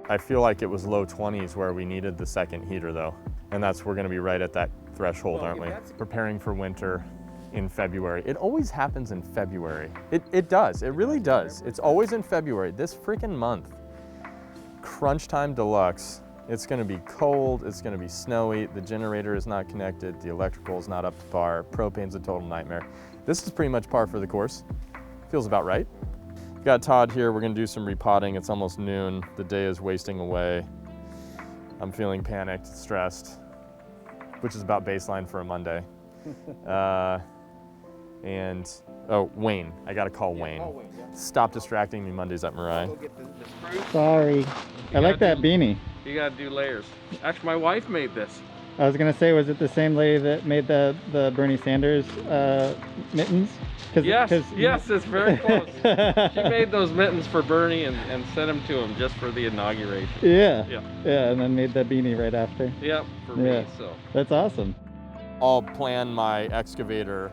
I feel like it was low 20s where we needed the second heater though. And we're gonna be right at that threshold, aren't we? Preparing for winter in February. It always happens in February. It does, it really does. It's always in February, this freaking month. Crunch time deluxe. It's gonna be cold, it's gonna be snowy, the generator is not connected, the electrical is not up to par, propane's a total nightmare. This is pretty much par for the course. Feels about right. Got Todd here, we're gonna do some repotting. It's almost noon, the day is wasting away. I'm feeling panicked, stressed, which is about baseline for a Monday. Oh, Wayne, I gotta call Wayne. Stop distracting me Mondays at Mirai. Go get the spruce. Sorry. I like that beanie. You gotta do layers. Actually, my wife made this. I was gonna say, was it the same lady that made the Bernie Sanders mittens? Yes, it's very close. She made those mittens for Bernie and sent them to him just for the inauguration. Yeah, and then made the beanie right after. Yep, for me, so. That's awesome. I'll plan my excavator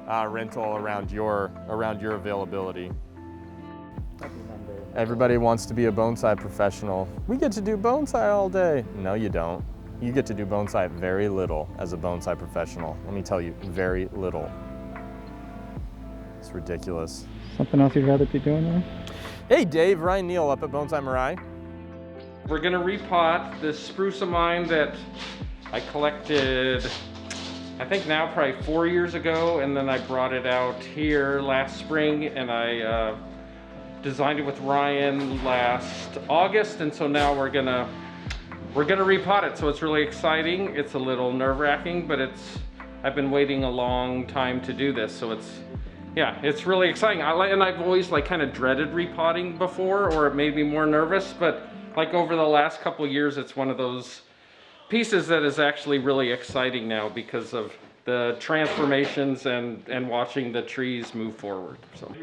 rental around your availability. Everybody wants to be a bonsai professional. We get to do bonsai all day. No, you don't. You get to do bonsai very little as a bonsai professional. Let me tell you, very little. It's ridiculous. Something else you'd rather be doing there? Hey Dave, Ryan Neal up at Bonsai Mirai. We're gonna repot this spruce of mine that I collected, I think now probably 4 years ago, and then I brought it out here last spring, and I designed it with Ryan last August, and so now we're gonna repot it. So it's really exciting. It's a little nerve-wracking, but I've been waiting a long time to do this, so it's really exciting. And I've always kind of dreaded repotting before, or it made me more nervous, but over the last couple of years, it's one of those pieces that is actually really exciting now because of the transformations and watching the trees move forward. So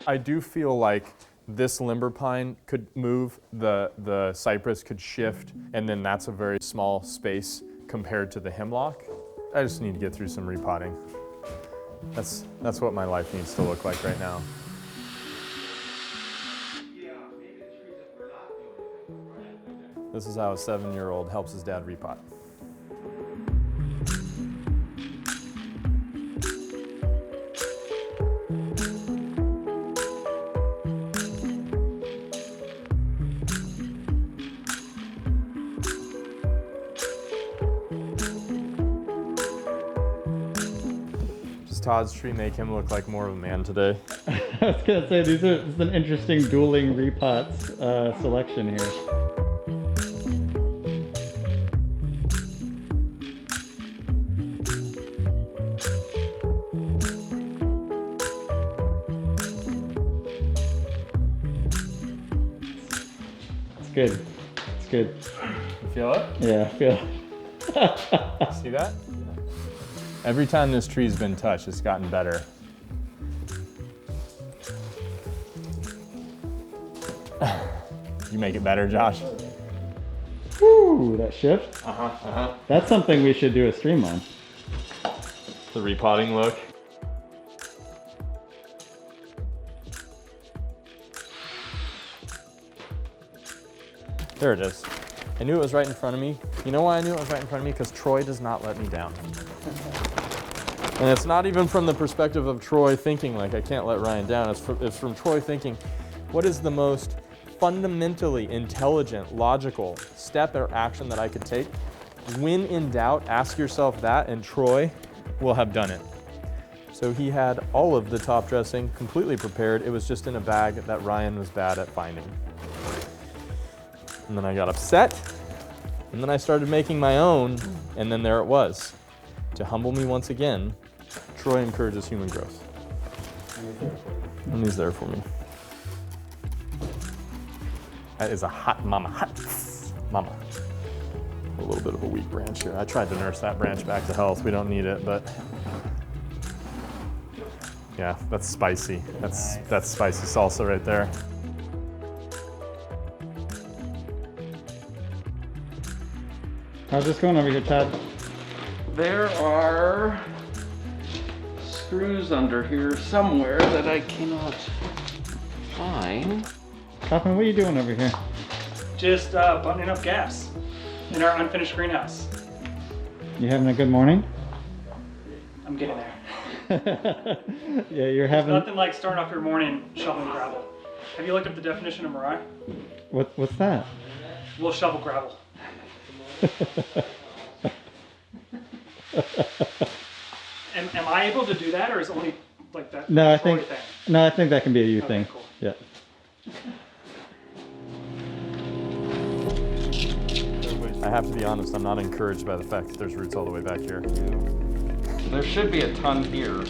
I do feel like this limber pine could move, the cypress could shift, and then that's a very small space compared to the hemlock. I just need to get through some repotting. That's what my life needs to look like right now. This is how a 7-year-old helps his dad repot. Todd's tree make him look like more of a man today. I was gonna say, this is an interesting dueling repots selection here. It's good. It's good. You feel it? Yeah, I feel it. See that? Every time this tree's been touched, it's gotten better. You make it better, Josh. Woo, that shift. That's something we should do a stream on. The repotting look. There it is. I knew it was right in front of me. You know why I knew it was right in front of me? Because Troy does not let me down. And it's not even from the perspective of Troy thinking like I can't let Ryan down. It's from Troy thinking, what is the most fundamentally intelligent, logical step or action that I could take? When in doubt, ask yourself that, and Troy will have done it. So he had all of the top dressing completely prepared. It was just in a bag that Ryan was bad at finding. And then I got upset, and then I started making my own, and then there it was. To humble me once again, Troy encourages human growth. And he's there for me. That is a hot mama, hot mama. A little bit of a weak branch here. I tried to nurse that branch back to health. We don't need it, but yeah, that's spicy. That's spicy salsa right there. How's this going over here, Todd? there are screws under here somewhere that I cannot find. Kaufman, what are you doing over here? Just buttoning up gaps in our unfinished greenhouse. You having a good morning? I'm getting there. Yeah, you're having... Nothing like starting off your morning shoveling gravel. Have you looked up the definition of Mirai? What's that? We'll shovel gravel. Am I able to do that, or is it only like that? No, I think that can be a you Okay, thing. cool. Yeah. I have to be honest, I'm not encouraged by the fact that there's roots all the way back here. There should be a ton here.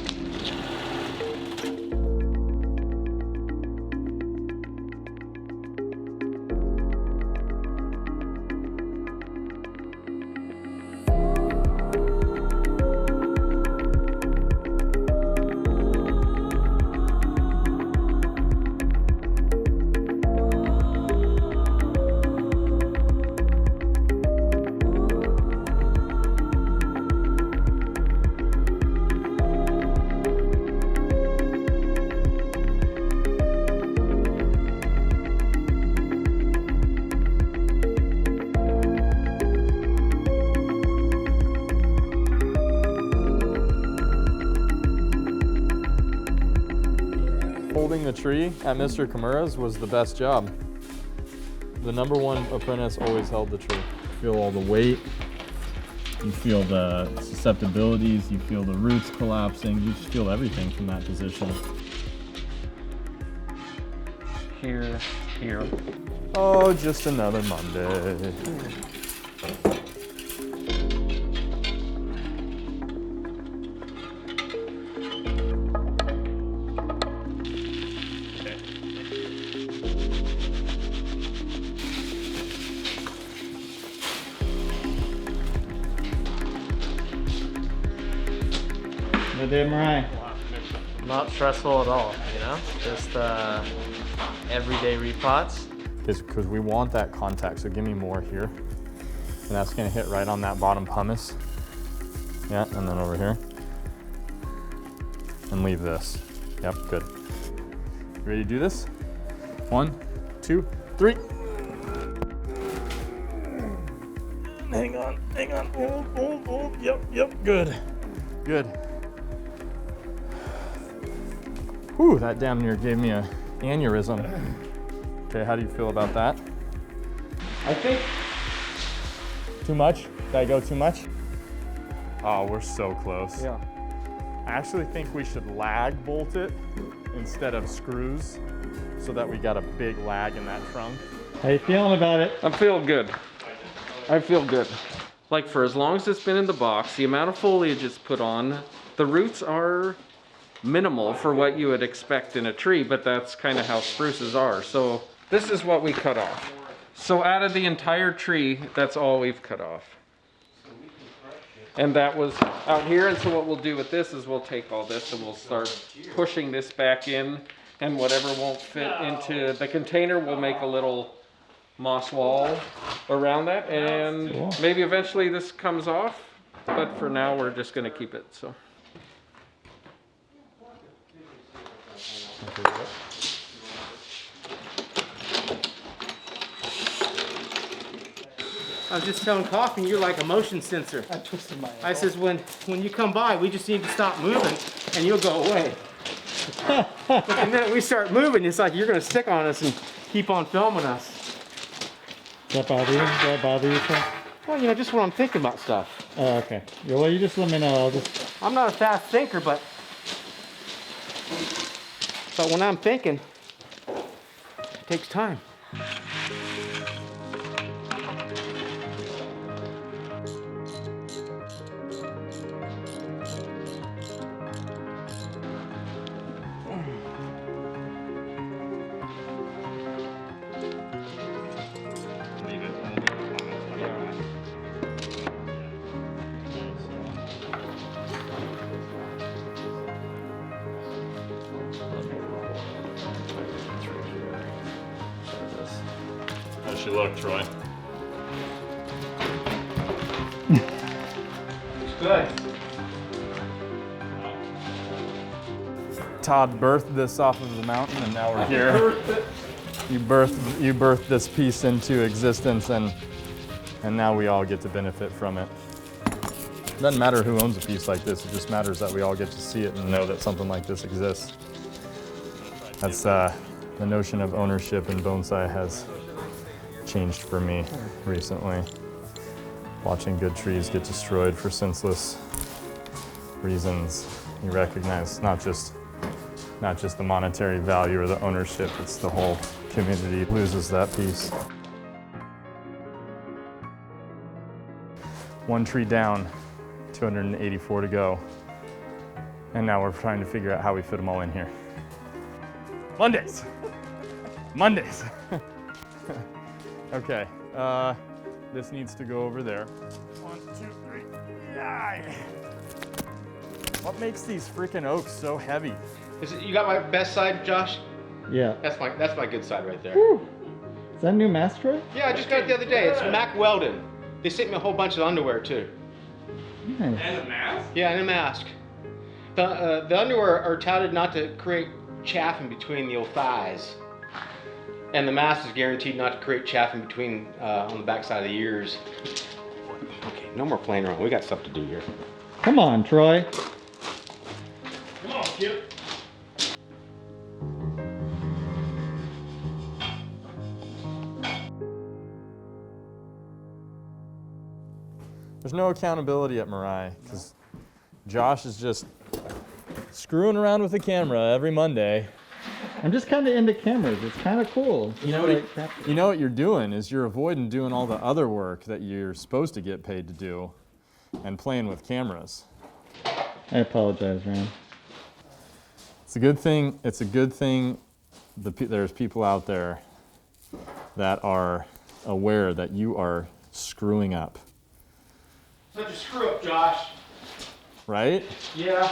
Holding the tree at Mr. Kimura's was the best job. The #1 apprentice always held the tree. You feel all the weight, you feel the susceptibilities, you feel the roots collapsing, you just feel everything from that position. Here, here. Oh, just another Monday. The day of Mirai. Not stressful at all, you know? Just everyday repots. Because we want that contact, so give me more here. And that's gonna hit right on that bottom pumice. Yeah, and then over here. And leave this. Yep, good. You ready to do this? 1, 2, 3. Hang on. Oh, yep, good. Good. Whew, that damn near gave me an aneurysm. Okay, how do you feel about that? I think Too much? Did I go too much? Oh, we're so close. yeah. I actually think we should lag bolt it instead of screws so that we got a big lag in that trunk. How you feeling about it? I'm feeling good. I feel good. Like for as long as it's been in the box, the amount of foliage it's put on, the roots are minimal for what you would expect in a tree, but that's kind of how spruces are. So this is what we cut off. So out of the entire tree, that's all we've cut off. And that was out here, and so what we'll do with this is we'll take all this and we'll start pushing this back in, and whatever won't fit into the container, we'll make a little moss wall around that, and Cool. maybe eventually this comes off, but for now we're just gonna keep it, so. I was just telling Kaufman, you're like a motion sensor. I twisted my I says, when you come by, we just need to stop moving and you'll go away. But the minute we start moving, it's like you're gonna stick on us and keep on filming us. Does that bother you? Does that bother you, sir? Well, you know, just when I'm thinking about stuff. Oh, okay. Yeah, well, you just let me know. I'll just... I'm not a fast thinker, but when I'm thinking, it takes time. How's she look, Troy? Good. Todd birthed this off of the mountain, and now we're here. You birthed this piece into existence, and now we all get to benefit from it. It doesn't matter who owns a piece like this, it just matters that we all get to see it and know that something like this exists. That's the notion of ownership in bonsai has changed for me recently. Watching good trees get destroyed for senseless reasons. You recognize not just the monetary value or the ownership, it's the whole community loses that piece. One tree down, 284 to go. And now we're trying to figure out how we fit them all in here. Mondays. Mondays. Okay, this needs to go over there. 1, 2, 3. Yeah. What makes these freaking oaks so heavy? You got my best side, Josh? Yeah. That's my good side right there. Whew. Is that a new master? Yeah, I just got it the other day. It's Mac Weldon. They sent me a whole bunch of underwear too. Nice. And a mask? Yeah, and a mask. The underwear are touted not to create chaff in between the old thighs. And the mask is guaranteed not to create chaff in between on the backside of the ears. Okay, no more playing around. We got stuff to do here. Come on, Troy. Come on, Kip. There's no accountability at Mirai because Josh is just screwing around with the camera every Monday. I'm just kind of into cameras. It's kind of cool. You know what you're doing is you're avoiding doing all the other work that you're supposed to get paid to do and playing with cameras. I apologize, man. It's a good thing. It's a good thing. There's people out there that are aware that you are screwing up. Such a screw up, Josh. Right? Yeah.